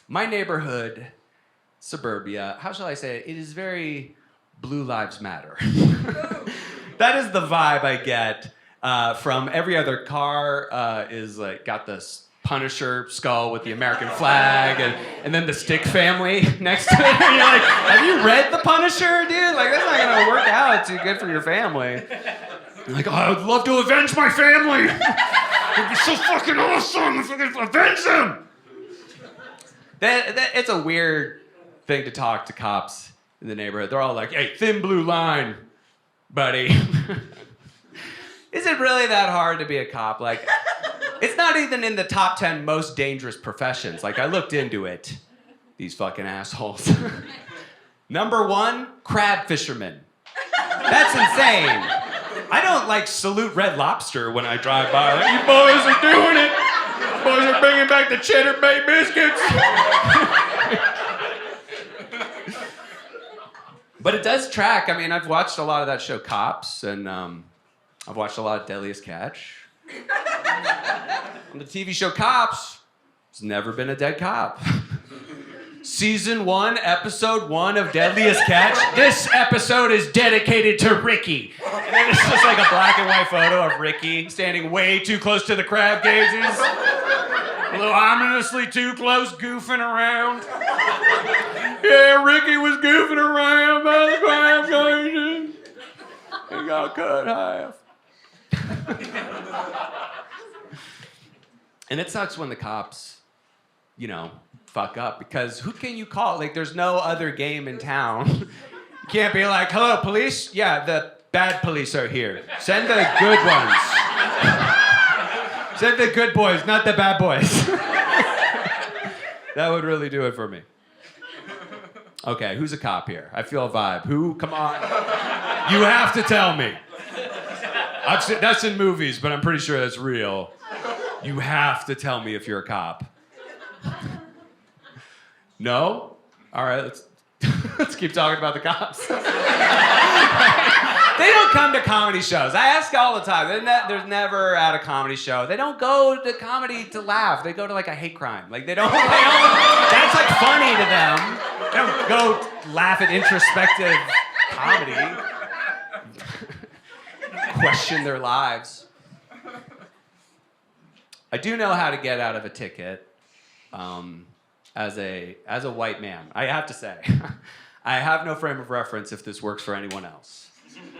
My neighborhood, Suburbia, how shall I say it? It is very Blue Lives Matter. That is the vibe I get from every other car is like got this Punisher skull with the American flag and then the stick family next to it. And you're like, have you read the Punisher, dude? Like, that's not gonna work out too good for your family. You're like, oh, I would love to avenge my family. It'd be so fucking awesome if I could avenge them. It's a weird thing to talk to cops in the neighborhood. They're all like, hey, thin blue line, buddy. Is it really that hard to be a cop? Like, it's not even in the top 10 most dangerous professions. Like, I looked into it. These fucking assholes. Number 1, crab fisherman. That's insane. I don't, like, salute Red Lobster when I drive by. Like, you boys are doing it. You boys are bringing back the Cheddar Bay biscuits. But it does track. I mean, I've watched a lot of that show, Cops, and I've watched a lot of Deadliest Catch. On the TV show Cops, there's never been a dead cop. Season 1, episode 1 of Deadliest Catch. This episode is dedicated to Ricky. And then it's just like a black and white photo of Ricky standing way too close to the crab cages. A little ominously too close, goofing around. Yeah, Ricky was goofing around by the crab cages. He got cut half. And it sucks when the cops, fuck up, because who can you call? Like, there's no other game in town. You can't be like, hello, police? Yeah, the bad police are here. Send the good ones. Send the good boys, not the bad boys. That would really do it for me. Okay, who's a cop here? I feel a vibe. Who? Come on. You have to tell me. That's in movies, but I'm pretty sure that's real. You have to tell me if you're a cop. No? All right, let's keep talking about the cops. They don't come to comedy shows. I ask all the time. There's never at a comedy show. They don't go to comedy to laugh. They go to like a hate crime. Like they don't that's like funny to them. They don't go laugh at introspective comedy. Question their lives. I do know how to get out of a ticket as a white man. I have to say, I have no frame of reference if this works for anyone else.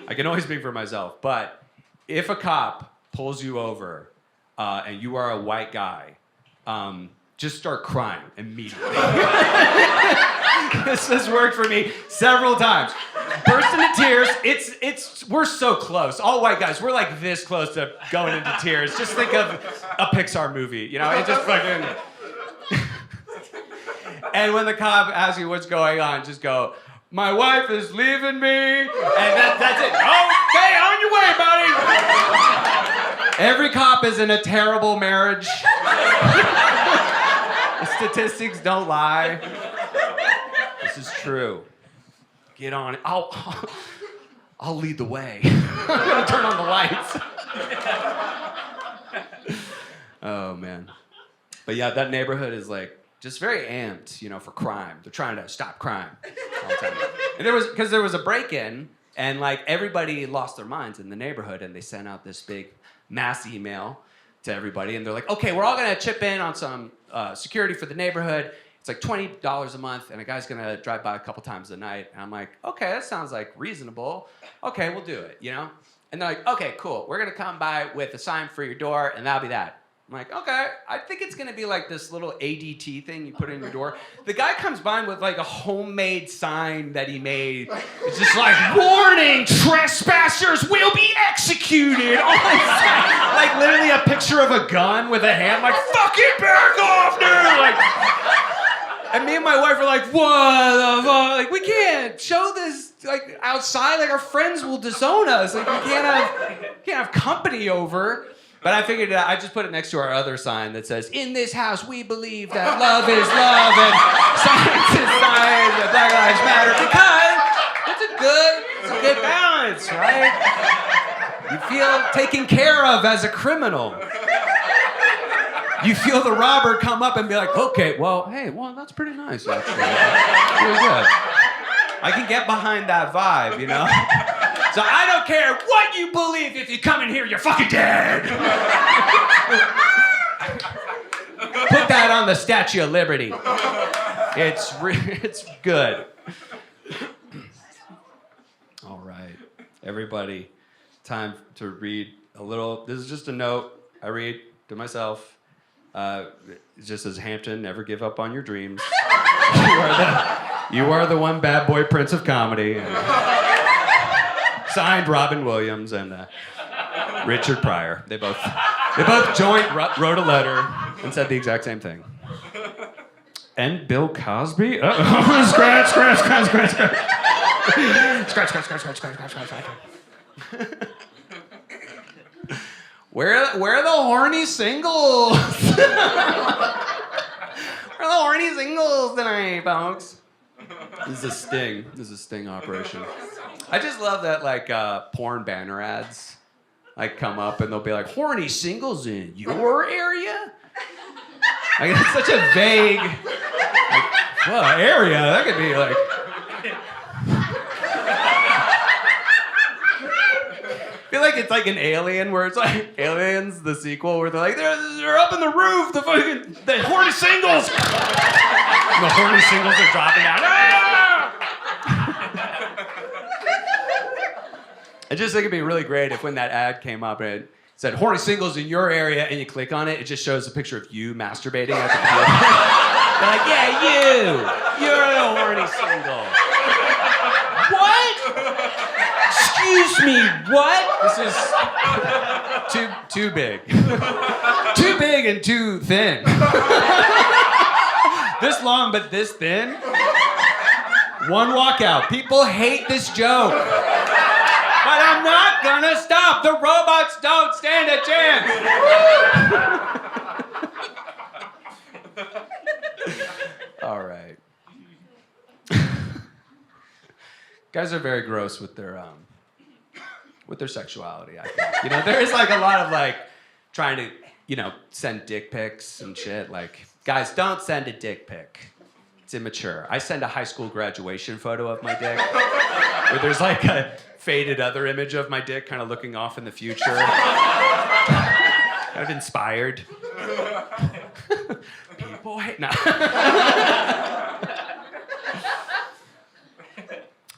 I can only speak for myself. But if a cop pulls you over and you are a white guy, just start crying immediately. This has worked for me several times. Burst into tears. We're so close. All white guys, we're like this close to going into tears. Just think of a Pixar movie, it just fucking... And when the cop asks you what's going on, just go, my wife is leaving me, and that's it. Okay, on your way, buddy. Every cop is in a terrible marriage. The statistics don't lie. This is true. Get on it. I'll lead the way. I'm gonna turn on the lights. Oh man. But yeah, that neighborhood is like just very amped, for crime. They're trying to stop crime all the time. And there was a break-in, and like everybody lost their minds in the neighborhood, and they sent out this big mass email to everybody, and they're like, okay, we're all gonna chip in on some security for the neighborhood. It's like $20 a month, and a guy's gonna drive by a couple times a night. And I'm like, okay, that sounds like reasonable. Okay, we'll do it, And they're like, okay, cool. We're gonna come by with a sign for your door, and that'll be that. I'm like, okay, I think it's gonna be like this little ADT thing you put in your door. The guy comes by with like a homemade sign that he made. It's just like, warning, trespassers will be executed. Like literally a picture of a gun with a hand, like, fucking back off, dude! Like, and me and my wife are like, what the fuck? Like, we can't show this like outside. Like, our friends will disown us. Like, we can't have company over. But I figured I just put it next to our other sign that says, in this house, we believe that love is love and science is science and Black Lives Matter, because it's a good balance, right? You feel taken care of as a criminal. you feel the robber come up and be like, okay, well, hey, well, that's pretty nice, actually. Really good. I can get behind that vibe, you know? So I don't care what you believe. If you come in here, you're fucking dead. Put that on the Statue of Liberty. It's good. All right, everybody, time to read a little. This is just a note I read to myself. It just says, Hampton, never give up on your dreams. You are the one bad boy prince of comedy. Signed, Robin Williams and Richard Pryor. They both joint wrote a letter and said the exact same thing. And Bill Cosby? Scratch. Scratch. Where are the horny singles? Where are the horny singles tonight, folks? This is a sting operation. I just love that, like, porn banner ads, like, come up and they'll be like, horny singles in your area? Like, it's such a vague, like, well, area. That could be like. I feel like it's like an Alien, where it's like Aliens, the sequel, where they're like, they're up in the roof, the horny singles. And the horny singles are dropping down. I just think it'd be really great if when that ad came up and it said horny singles in your area and you click on it, it just shows a picture of you masturbating at the theater. They're like, yeah, you're a horny single. What? Excuse me, what? This is too big. Too big and too thin. This long but this thin. One walkout. People hate this joke. But I'm not gonna stop. The robots don't stand a chance. All right. Guys are very gross with their sexuality, I think. You know, there is like a lot of like trying to, you know, send dick pics and shit. Like, guys, don't send a dick pic. It's immature. I send a high school graduation photo of my dick where there's like a faded other image of my dick kind of looking off in the future. Kind of inspired. People hate... No.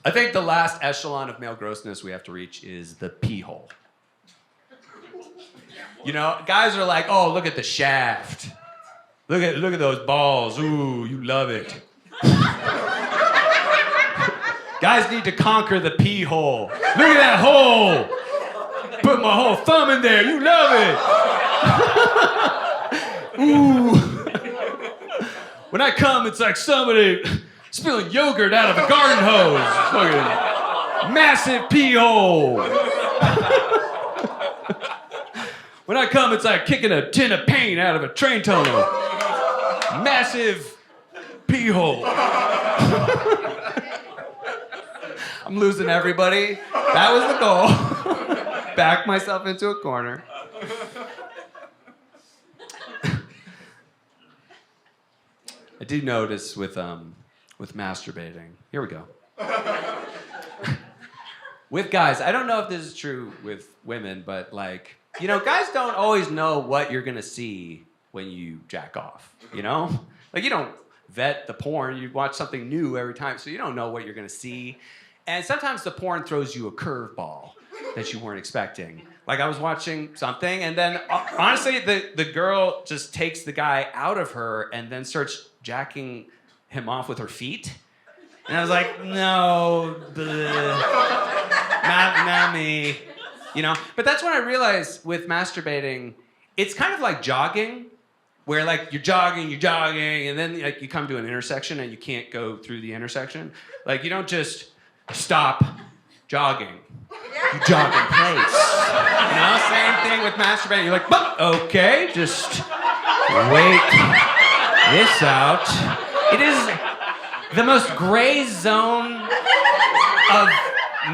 I think the last echelon of male grossness we have to reach is the pee hole. You know, guys are like, oh, look at the shaft. Look at those balls. Ooh, you love it. Guys need to conquer the pee hole. Look at that hole. Put my whole thumb in there. You love it. Ooh. When I come, it's like somebody spilling yogurt out of a garden hose. Fucking massive pee hole. When I come, it's like kicking a tin of paint out of a train tunnel. Massive pee hole. I'm losing everybody. That was the goal. Back myself into a corner. I do notice with masturbating. Here we go. With guys, I don't know if this is true with women, but like, you know, guys don't always know what you're gonna see when you jack off, you know? Like, you don't vet the porn, you watch something new every time, so you don't know what you're gonna see. And sometimes the porn throws you a curveball that you weren't expecting. Like, I was watching something, and then, honestly, the girl just takes the guy out of her and then starts jacking him off with her feet. And I was like, no, not me, you know? But that's when I realized with masturbating, it's kind of like jogging, where like you're jogging, and then like you come to an intersection and you can't go through the intersection. Like, you don't just stop jogging. You jog in place. You know, same thing with masturbating. You're like, okay, just wait this out. It is the most gray zone of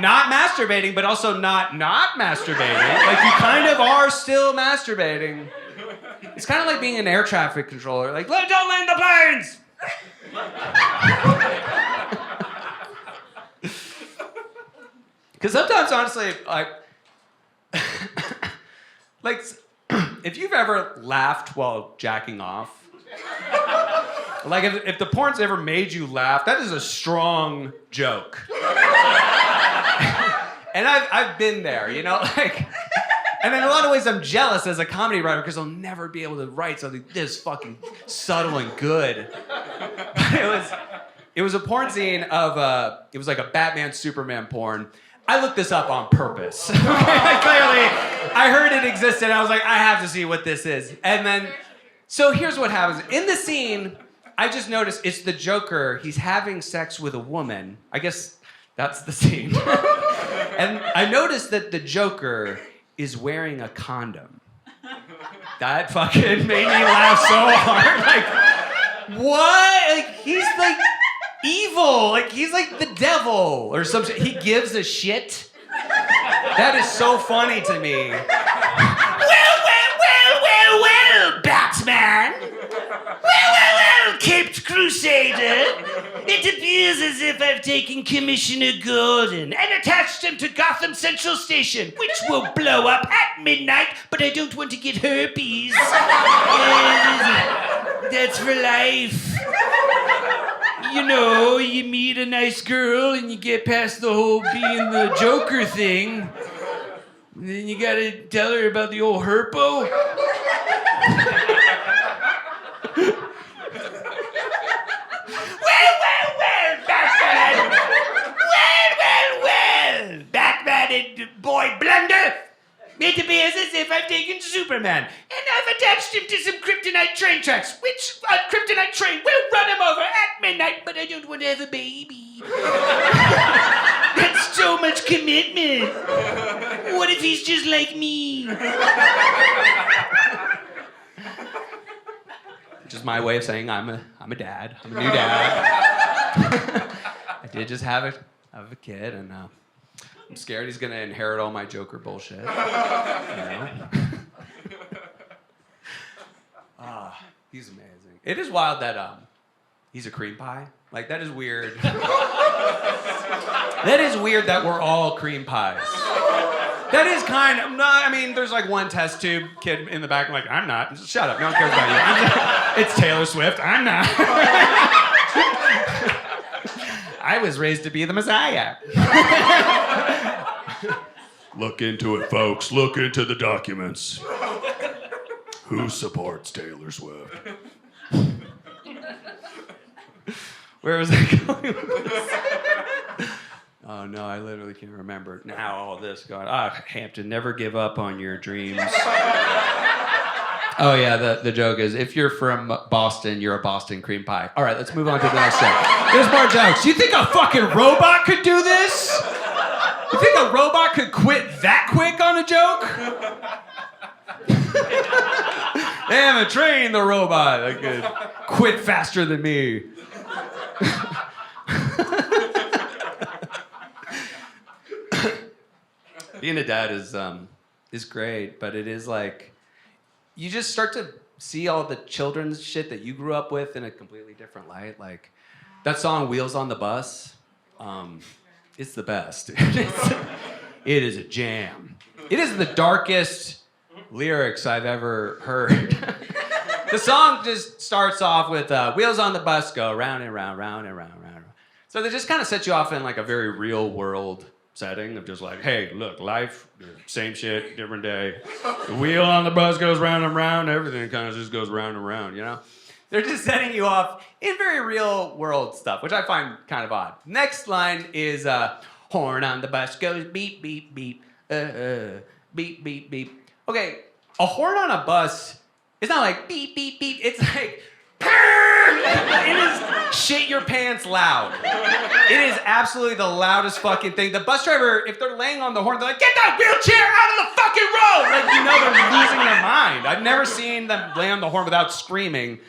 not masturbating, but also not masturbating. Like, you kind of are still masturbating, It's kind of like being an air traffic controller. Like, don't land the planes! Because sometimes, honestly, like, if you've ever laughed while jacking off, like if the porn's ever made you laugh, that is a strong joke. And I've been there, you know, like, and in a lot of ways I'm jealous as a comedy writer because I'll never be able to write something this fucking subtle and good. But it was a porn scene of it was like a Batman Superman porn. I looked this up on purpose. Clearly, I heard it existed. I was like, I have to see what this is. And then, so here's what happens. In the scene, I just noticed it's the Joker. He's having sex with a woman. I guess that's the scene. And I noticed that the Joker is wearing a condom. That fucking made me laugh so hard. Like, what? Like, he's like evil. Like, he's like the devil or some shit. He gives a shit. That is so funny to me. Well, Batman. Well, Caped Crusader. It appears as if I've taken Commissioner Gordon and attached him to Gotham Central Station, which will blow up at midnight, but I don't want to get herpes. That's for life. You know, you meet a nice girl and you get past the whole being the Joker thing. And then you gotta tell her about the old herpo. Well, Batman! Well, Batman and boy Blunder! It appears as if I've taken Superman, and I've attached him to some kryptonite train tracks, which a kryptonite train will run him over at midnight, but I don't want to have a baby. That's so much commitment. What if he's just like me? Just my way of saying I'm a dad. I'm a new dad. I did just have a kid, and I'm scared he's gonna inherit all my Joker bullshit. You know? He's amazing. It is wild that he's a cream pie. Like, that is weird. That is weird that we're all cream pies. That is kind of, no, I mean, there's like one test tube kid in the back. I'm like, I'm not. Just shut up. No one cares about you. It's Taylor Swift. I'm not. I was raised to be the Messiah. Look into it, folks. Look into the documents. Who supports Taylor Swift? Where was I going with this? Oh no, I literally can't remember. Now all this going. Hampton, never give up on your dreams. Oh yeah, the joke is if you're from Boston, you're a Boston cream pie. All right, let's move on to the next joke. There's more jokes. You think a fucking robot could do this? You think a robot could quit that quick on a joke? They haven't trained the robot that could quit faster than me. Being a dad is great, but it is like you just start to see all the children's shit that you grew up with in a completely different light. Like that song "Wheels on the Bus," it's the best. It is a jam. It is the darkest lyrics I've ever heard. The song just starts off with "Wheels on the bus go round and round, round and round, round and round." So they just kind of set you off in like a very real world setting of just like, hey, look, life, same shit, different day. The wheel on the bus goes round and round, everything kind of just goes round and round, you know? They're just setting you off in very real world stuff, which I find kind of odd. Next line is, horn on the bus goes beep, beep, beep, beep, beep, beep. Okay, a horn on a bus is not like beep, beep, beep, it's like, it is shit your pants loud. It is absolutely the loudest fucking thing. The bus driver, if they're laying on the horn, they're like, get that wheelchair out of the fucking road! Like, you know they're losing their mind. I've never seen them lay on the horn without screaming.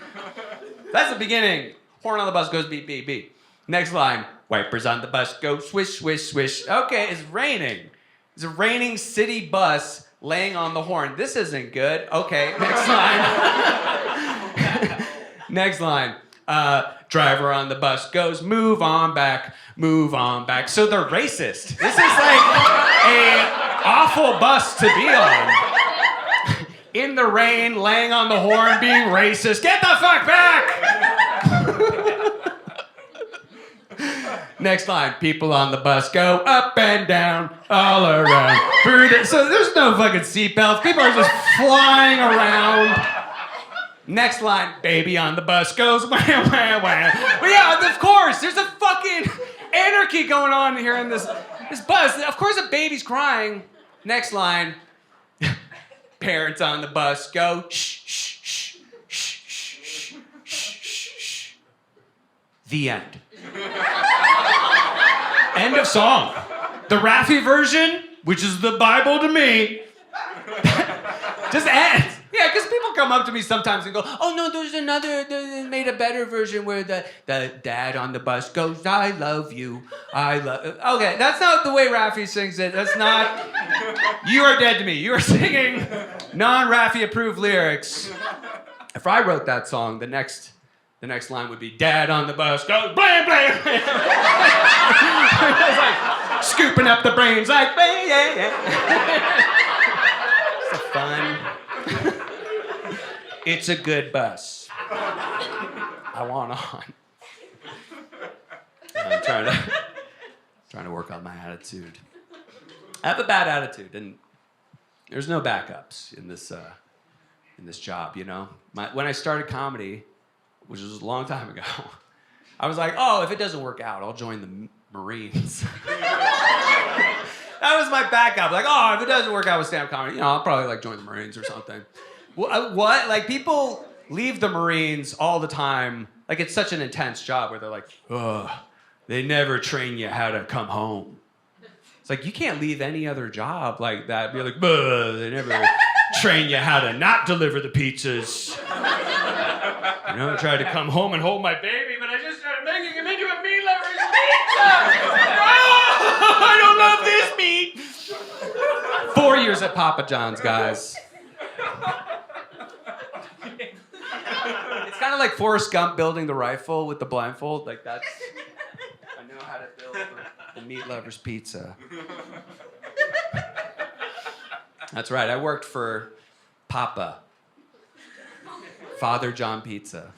That's the beginning. Horn on the bus goes beep, beep, beep. Next line, wipers on the bus go swish, swish, swish. Okay, it's raining. It's a raining city bus laying on the horn. This isn't good. Okay, next line. Next line. Driver on the bus goes, move on back, move on back. So they're racist. This is like a awful bus to be on. In the rain, laying on the horn, being racist. Get the fuck back! Next line. People on the bus go up and down, all around. So there's no fucking seatbelts. People are just flying around. Next line. Baby on the bus goes wah, wah, wah. Well, yeah, of course. There's a fucking anarchy going on here in this bus. Of course a baby's crying. Next line. Parents on the bus go shh, shh, shh, shh, shh, shh, shh, shh. The end. End of song. The Raffi version, which is the Bible to me, just ends. Yeah, because people come up to me sometimes and go, oh no, there's another, they made a better version where the dad on the bus goes, I love you, I love. Okay, that's not the way Raffi sings it. That's not, you are dead to me. You are singing non-Raffi approved lyrics. If I wrote that song, the next line would be, dad on the bus goes, blam, blam, blam. It's like, scooping up the brains like, yeah, yeah. It's fun. It's a good bus. I want on. I'm trying to work on my attitude. I have a bad attitude, and there's no backups in this job. You know, when I started comedy, which was a long time ago, I was like, oh, if it doesn't work out, I'll join the Marines. That was my backup. Like, oh, if it doesn't work out with stand-up comedy, I'll probably like join the Marines or something. What? Like, people leave the Marines all the time. Like, it's such an intense job where they're like, ugh, they never train you how to come home. It's like, you can't leave any other job like that. Be like, they never train you how to not deliver the pizzas. I tried to come home and hold my baby, but I just started making him into a meat lover's pizza. Oh, I don't love this meat. 4 years at Papa John's, guys. It's kind of like Forrest Gump building the rifle with the blindfold. Like, that's... I know how to build the meat lover's pizza. That's right. I worked for Papa. Father John Pizza.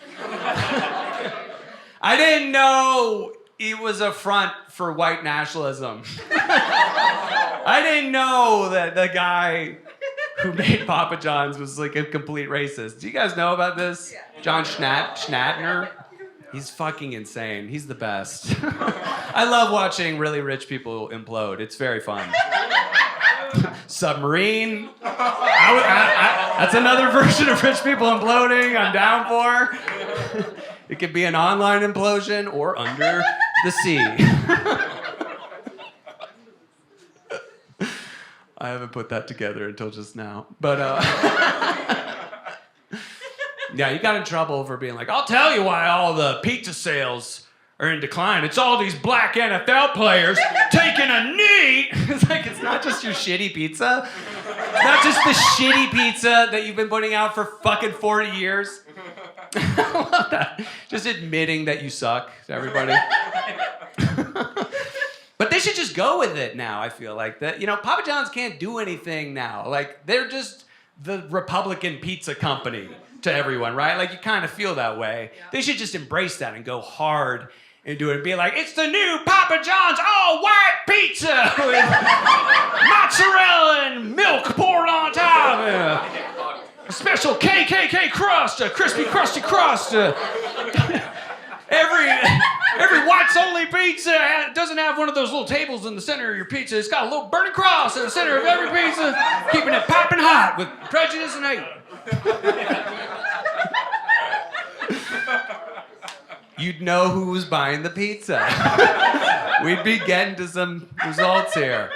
I didn't know it was a front for white nationalism. I didn't know that the guy who made Papa John's was like a complete racist. Do you guys know about this? Yeah. John Schnattner? He's fucking insane. He's the best. I love watching really rich people implode. It's very fun. Submarine. That's another version of rich people imploding I'm down for. It could be an online implosion or under the sea. I haven't put that together until just now. But, yeah, you got in trouble for being like, I'll tell you why all the pizza sales are in decline. It's all these black NFL players taking a knee. It's like, it's not just your shitty pizza. It's not just the shitty pizza that you've been putting out for fucking 40 years. I love that. Just admitting that you suck to everybody. But they should just go with it now, I feel like. That, Papa John's can't do anything now. Like, they're just the Republican pizza company to everyone, right? Like, you kind of feel that way. Yeah. They should just embrace that and go hard into it and be like, it's the new Papa John's all-white pizza with mozzarella and milk poured on top. A special KKK crust, a crispy, crusty crust. Every whites-only pizza doesn't have one of those little tables in the center of your pizza. It's got a little burning cross in the center of every pizza, keeping it popping hot with prejudice and hate. You'd know who was buying the pizza. We'd be getting to some results here.